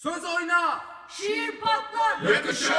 Söz oyna, şiir patlar, yakışır.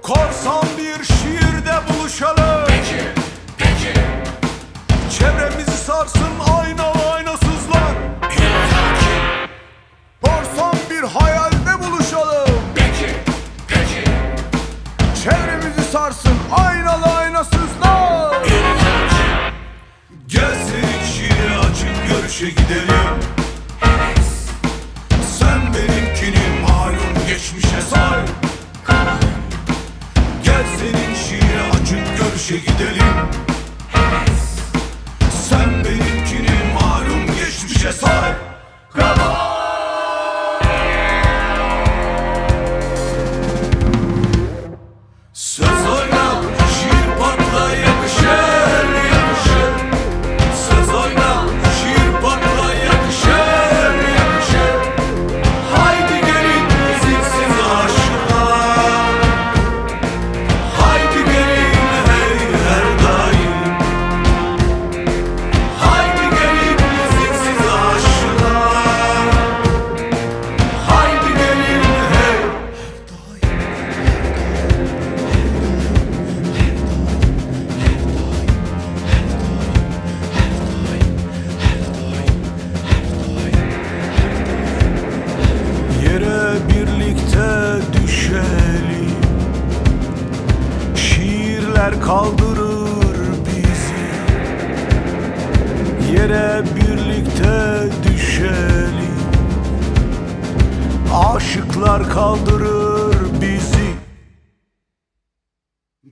Korsan bir şiirde buluşalım. Peki. Çevremizi sarsın aynalı aynasızlar. Korsan bir hayalde buluşalım. Peki. Çevremizi sarsın aynalı aynasızlar. Gel senin şiiri açıp görüşe gidelim. Sen benimkini malum geçmişe say. Gel senin şiiri açıp görüşe gidelim. Sen benimkini malum geçmişe say. Söz oyna, şiir patla, yakışır. Söz oyna, şiir patla, yakışır. Haydi gelin izinsiz aşıklar. Haydi gelin hey her daim. Haydi gelin izinsiz aşıklar. Haydi gelin hey her daim. Yere birlikte düşelim. Şiirler kaldırır bizi. Yere birlikte düşelim. Aşıklar kaldırır bizi.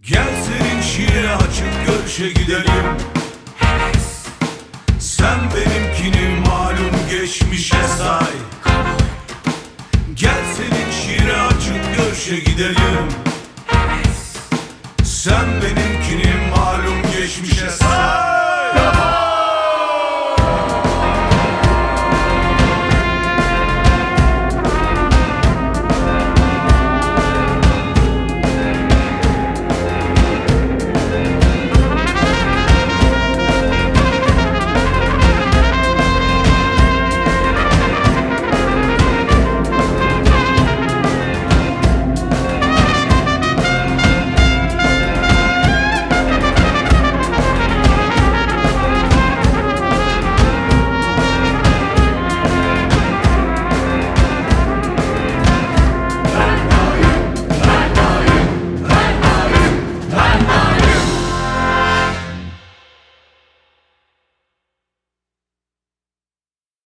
Gel senin şiiri açıp görüşe gidelim. Sen benimkini malum geçmişe say. Gel senin şiiri açıp görüşe gidelim. Sen benimkini malum geçmişe say.